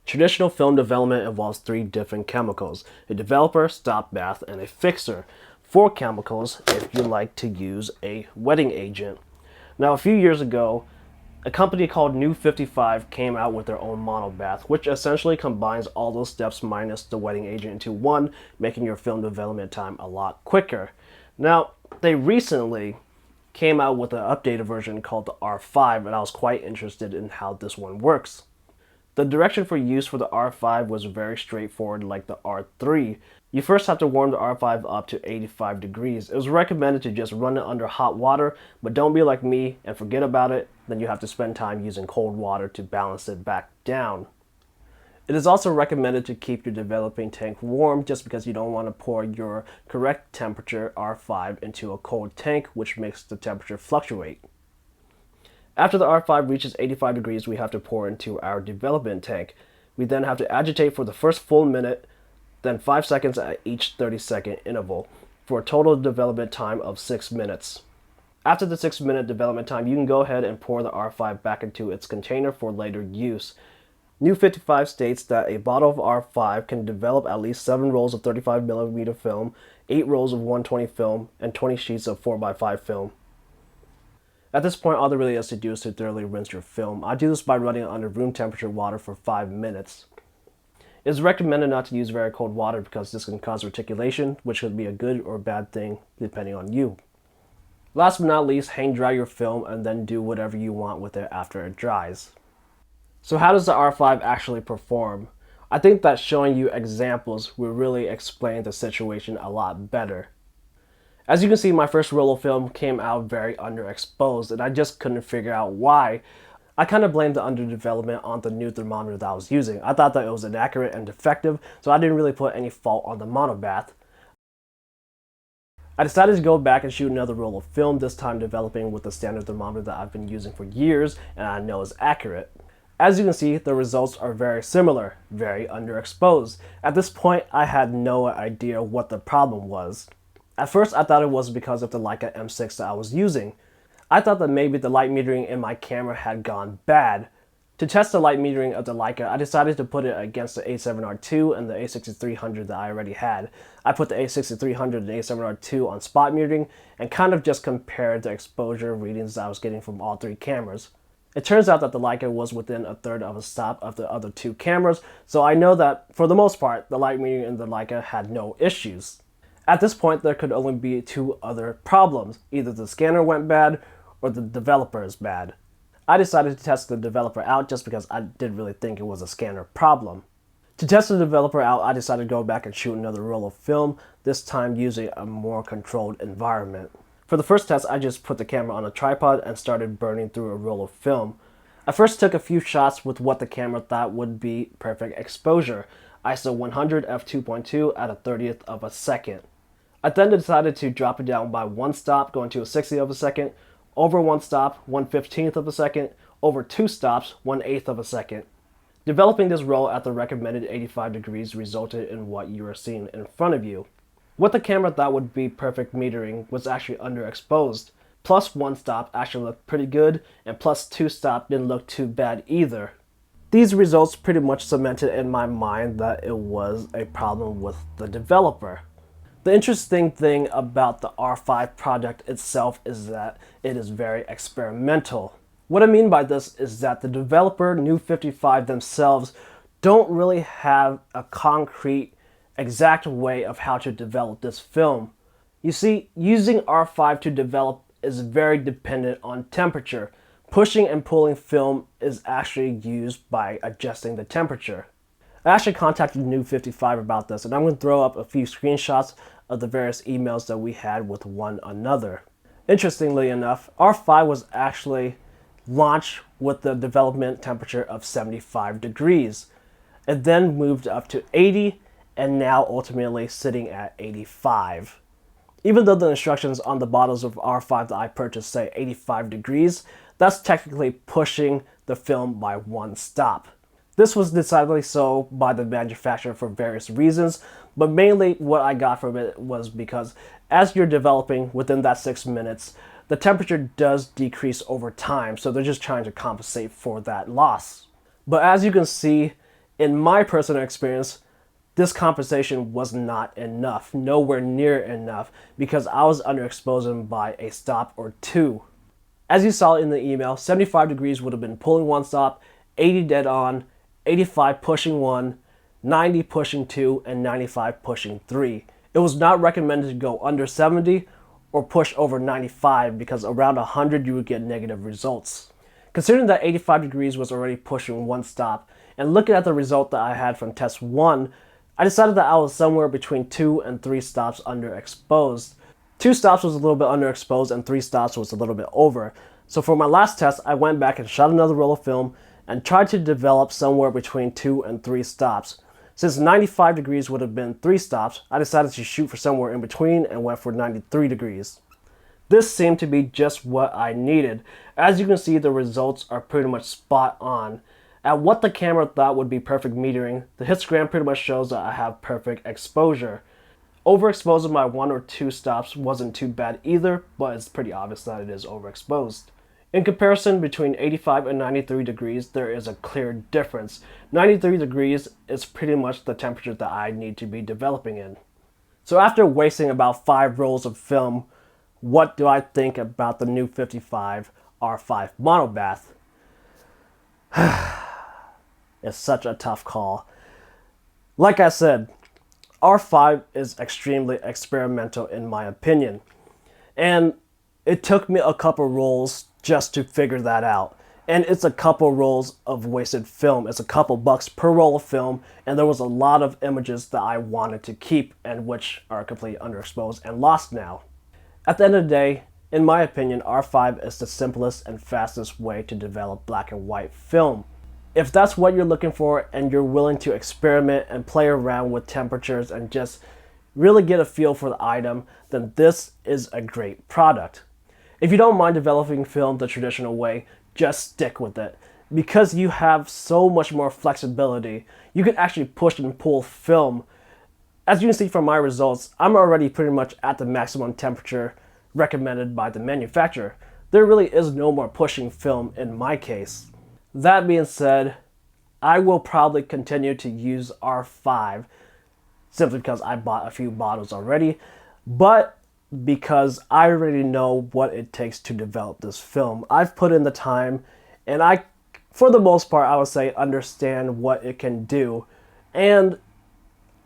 Traditional film development involves three different chemicals: a developer, stop bath, and a fixer. Four chemicals if you like to use a wetting agent. Now, a few years ago, a company called New55 came out with their own monobath, which essentially combines all those steps minus the wetting agent into one, making your film development time a lot quicker. Now, they recently came out with an updated version called the R5, and I was quite interested in how this one works. The direction for use for the R5 was very straightforward, like the R3. You first have to warm the R5 up to 85 degrees. It was recommended to just run it under hot water, but don't be like me and forget about it. Then you have to spend time using cold water to balance it back down. It is also recommended to keep your developing tank warm, just because you don't want to pour your correct temperature R5 into a cold tank, which makes the temperature fluctuate. After the R5 reaches 85 degrees, we have to pour into our development tank. We then have to agitate for the first full minute, then 5 seconds at each 30-second interval, for a total development time of 6 minutes. After the 6-minute development time, you can go ahead and pour the R5 back into its container for later use. New55 states that a bottle of R5 can develop at least 7 rolls of 35mm film, 8 rolls of 120 film, and 20 sheets of 4x5 film. At this point, all there really is to do is to thoroughly rinse your film. I do this by running it under room temperature water for 5 minutes. It is recommended not to use very cold water because this can cause reticulation, which could be a good or bad thing depending on you. Last but not least, hang dry your film and then do whatever you want with it after it dries. So how does the R5 actually perform? I think that showing you examples will really explain the situation a lot better. As you can see, my first roll of film came out very underexposed, and I just couldn't figure out why. I kind of blamed the underdevelopment on the new thermometer that I was using. I thought that it was inaccurate and defective, so I didn't really put any fault on the monobath. I decided to go back and shoot another roll of film, this time developing with the standard thermometer that I've been using for years and I know is accurate. As you can see, the results are very similar, very underexposed. At this point, I had no idea what the problem was. At first, I thought it was because of the Leica M6 that I was using. I thought that maybe the light metering in my camera had gone bad. To test the light metering of the Leica, I decided to put it against the A7R2 and the A6300 that I already had. I put the A6300 and A7R2 on spot metering and kind of just compared the exposure readings that I was getting from all three cameras. It turns out that the Leica was within a third of a stop of the other two cameras, so I know that for the most part, the light metering in the Leica had no issues. At this point, there could only be two other problems. Either the scanner went bad or the developer is bad. I decided to test the developer out just because I didn't really think it was a scanner problem. To test the developer out, I decided to go back and shoot another roll of film, this time using a more controlled environment. For the first test, I just put the camera on a tripod and started burning through a roll of film. I first took a few shots with what the camera thought would be perfect exposure, ISO 100 f2.2 at a 30th of a second. I then decided to drop it down by one stop, going to a 60th of a second, over one stop, 1/15th of a second, over two stops, 1/8th of a second. Developing this roll at the recommended 85 degrees resulted in what you are seeing in front of you. What the camera thought would be perfect metering was actually underexposed. Plus one stop actually looked pretty good, and plus two stop didn't look too bad either. These results pretty much cemented in my mind that it was a problem with the developer. The interesting thing about the R5 project itself is that it is very experimental. What I mean by this is that the developer, New55 themselves, don't really have a concrete, exact way of how to develop this film. You see, using R5 to develop is very dependent on temperature. Pushing and pulling film is actually used by adjusting the temperature. I actually contacted New55 about this, and I'm going to throw up a few screenshots of the various emails that we had with one another. Interestingly enough, R5 was actually launched with the development temperature of 75 degrees. It then moved up to 80 and now ultimately sitting at 85. Even though the instructions on the bottles of R5 that I purchased say 85 degrees, that's technically pushing the film by one stop. This was decidedly so by the manufacturer for various reasons, but mainly what I got from it was because as you're developing within that 6 minutes, the temperature does decrease over time, so they're just trying to compensate for that loss. But as you can see, In my personal experience, this compensation was not enough, nowhere near enough, because I was underexposing by a stop or two. As you saw in the email, 75 degrees would have been pulling one stop, 80 dead on, 85 pushing one, 90 pushing two, and 95 pushing three. It was not recommended to go under 70 or push over 95 because around 100 you would get negative results. Considering that 85 degrees was already pushing one stop, and looking at the result that I had from test 1, I decided that I was somewhere between 2 and 3 stops underexposed. 2 stops was a little bit underexposed and 3 stops was a little bit over. So for my last test, I went back and shot another roll of film and tried to develop somewhere between 2 and 3 stops. Since 95 degrees would have been 3 stops, I decided to shoot for somewhere in between and went for 93 degrees. This seemed to be just what I needed. As you can see, the results are pretty much spot on. At what the camera thought would be perfect metering, the histogram pretty much shows that I have perfect exposure. Overexposing by 1 or 2 stops wasn't too bad either, but it's pretty obvious that it is overexposed. In comparison between 85 and 93 degrees, there is a clear difference. 93 degrees is pretty much the temperature that I need to be developing in. So after wasting about 5 rolls of film, what do I think about the New55 R5 monobath? It's such a tough call. Like I said, R5 is extremely experimental in my opinion. And it took me a couple rolls just to figure that out. And it's a couple rolls of wasted film. It's a couple bucks per roll of film, and there was a lot of images that I wanted to keep and which are completely underexposed and lost now. At the end of the day, in my opinion, R5 is the simplest and fastest way to develop black and white film. If that's what you're looking for and you're willing to experiment and play around with temperatures and just really get a feel for the item, then this is a great product. If you don't mind developing film the traditional way, just stick with it. Because you have so much more flexibility, you can actually push and pull film. As you can see from my results, I'm already pretty much at the maximum temperature recommended by the manufacturer. There really is no more pushing film in my case. That being said, I will probably continue to use R5 simply because I bought a few bottles already, but because I already know what it takes to develop this film. I've put in the time, and I, for the most part, I would say understand what it can do, and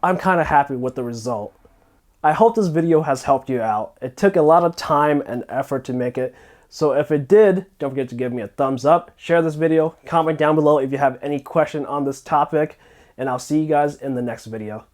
I'm kind of happy with the result. I hope this video has helped you out. It took a lot of time and effort to make it, so if it did, don't forget to give me a thumbs up, share this video, comment down below if you have any question on this topic, and I'll see you guys in the next video.